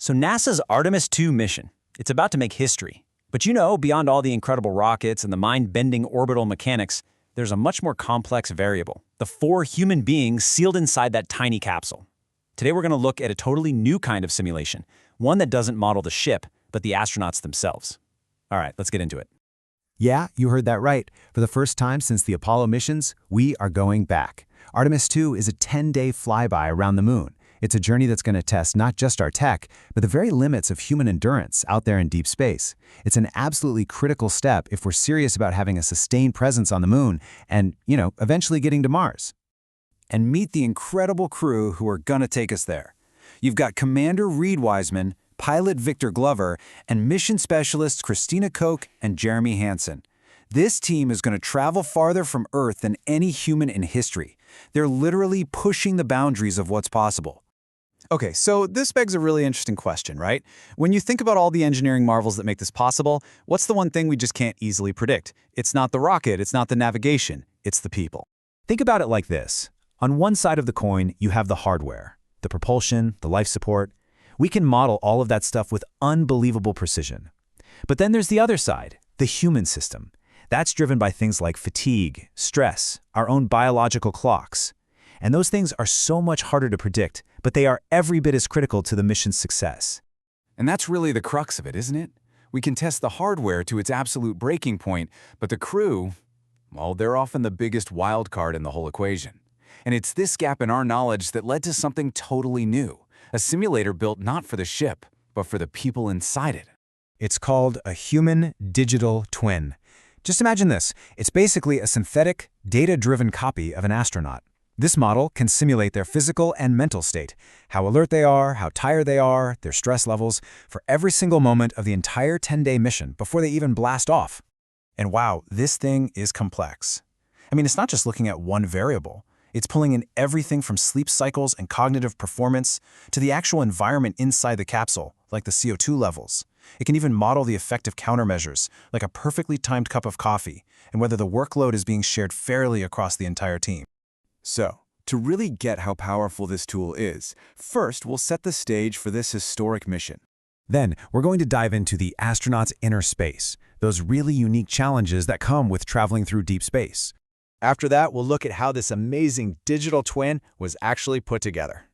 So NASA's Artemis II mission, it's about to make history. But you know, beyond all the incredible rockets and the mind-bending orbital mechanics, there's a much more complex variable, the 4 human beings sealed inside that tiny capsule. Today we're going to look at a totally new kind of simulation, one that doesn't model the ship, but the astronauts themselves. All right, let's get into it. Yeah, you heard that right. For the first time since the Apollo missions, we are going back. Artemis II is a 10-day flyby around the moon. It's a journey that's going to test not just our tech, but the very limits of human endurance out there in deep space. It's an absolutely critical step if we're serious about having a sustained presence on the moon and, eventually getting to Mars. And meet the incredible crew who are going to take us there. You've got Commander Reed Wiseman, pilot Victor Glover, and mission specialists Christina Koch and Jeremy Hansen. This team is going to travel farther from Earth than any human in history. They're literally pushing the boundaries of what's possible. Okay, so this begs a really interesting question, right? When you think about all the engineering marvels that make this possible, what's the one thing we just can't easily predict? It's not the rocket, it's not the navigation, it's the people. Think about it like this. On one side of the coin, you have the hardware, the propulsion, the life support. We can model all of that stuff with unbelievable precision. But then there's the other side, the human system. That's driven by things like fatigue, stress, our own biological clocks. And those things are so much harder to predict, but they are every bit as critical to the mission's success. And that's really the crux of it, isn't it? We can test the hardware to its absolute breaking point, but the crew, well, they're often the biggest wild card in the whole equation. And it's this gap in our knowledge that led to something totally new, a simulator built not for the ship, but for the people inside it. It's called a human digital twin. Just imagine this. It's basically a synthetic, data-driven copy of an astronaut. This model can simulate their physical and mental state, how alert they are, how tired they are, their stress levels, for every single moment of the entire 10-day mission before they even blast off. And wow, this thing is complex. I mean, it's not just looking at one variable. It's pulling in everything from sleep cycles and cognitive performance to the actual environment inside the capsule, like the CO₂ levels. It can even model the effective countermeasures, like a perfectly timed cup of coffee, and whether the workload is being shared fairly across the entire team. So, to really get how powerful this tool is, first we'll set the stage for this historic mission. Then, we're going to dive into the astronaut's inner space, those really unique challenges that come with traveling through deep space. After that, we'll look at how this amazing digital twin was actually put together.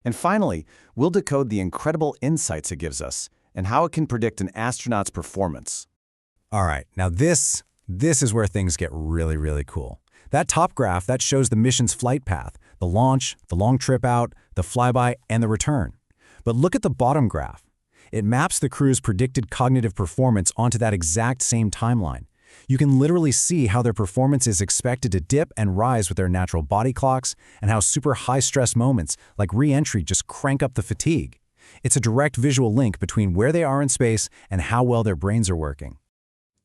And finally, we'll decode the incredible insights it gives us and how it can predict an astronaut's performance. All right, now this is where things get really, really cool. That top graph, that shows the mission's flight path, the launch, the long trip out, the flyby, and the return. But look at the bottom graph. It maps the crew's predicted cognitive performance onto that exact same timeline. You can literally see how their performance is expected to dip and rise with their natural body clocks, and how super high-stress moments like re-entry just crank up the fatigue. It's a direct visual link between where they are in space and how well their brains are working.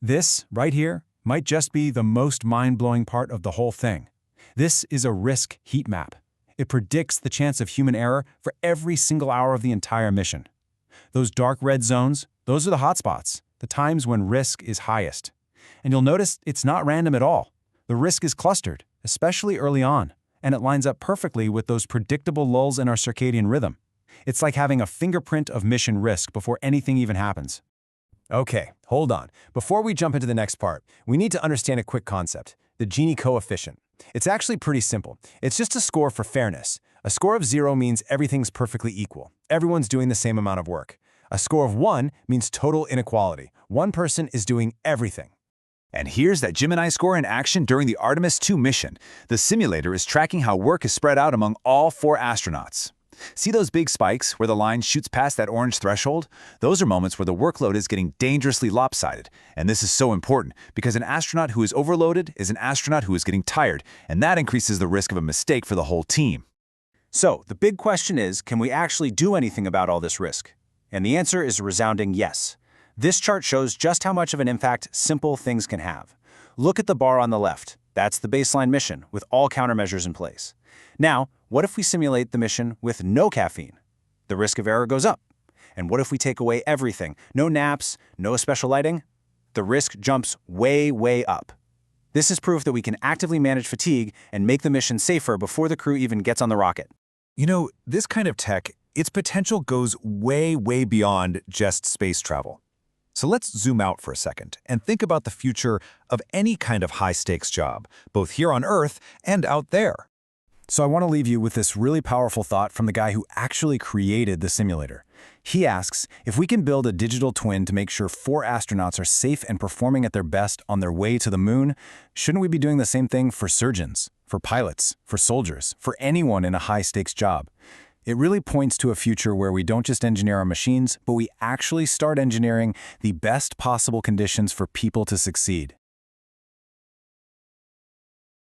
This, right here, might just be the most mind-blowing part of the whole thing. This is a risk heat map. It predicts the chance of human error for every single hour of the entire mission. Those dark red zones, those are the hotspots, the times when risk is highest. And you'll notice it's not random at all. The risk is clustered, especially early on, and it lines up perfectly with those predictable lulls in our circadian rhythm. It's like having a fingerprint of mission risk before anything even happens. Okay, hold on. Before we jump into the next part, we need to understand a quick concept, the Gini coefficient. It's actually pretty simple. It's just a score for fairness. A score of 0 means everything's perfectly equal. Everyone's doing the same amount of work. A score of 1 means total inequality. One person is doing everything. And here's that Gemini score in action during the Artemis II mission. The simulator is tracking how work is spread out among all 4 astronauts. See those big spikes where the line shoots past that orange threshold? Those are moments where the workload is getting dangerously lopsided. And this is so important because an astronaut who is overloaded is an astronaut who is getting tired, and that increases the risk of a mistake for the whole team. So, the big question is, can we actually do anything about all this risk? And the answer is a resounding yes. This chart shows just how much of an impact simple things can have. Look at the bar on the left. That's the baseline mission, with all countermeasures in place. Now, what if we simulate the mission with no caffeine? The risk of error goes up. And what if we take away everything? No naps, no special lighting? The risk jumps way, way up. This is proof that we can actively manage fatigue and make the mission safer before the crew even gets on the rocket. You know, this kind of tech, its potential goes way, way beyond just space travel. So let's zoom out for a second and think about the future of any kind of high-stakes job, both here on Earth and out there. So I want to leave you with this really powerful thought from the guy who actually created the simulator. He asks, if we can build a digital twin to make sure 4 astronauts are safe and performing at their best on their way to the moon, shouldn't we be doing the same thing for surgeons, for pilots, for soldiers, for anyone in a high-stakes job? It really points to a future where we don't just engineer our machines, but we actually start engineering the best possible conditions for people to succeed.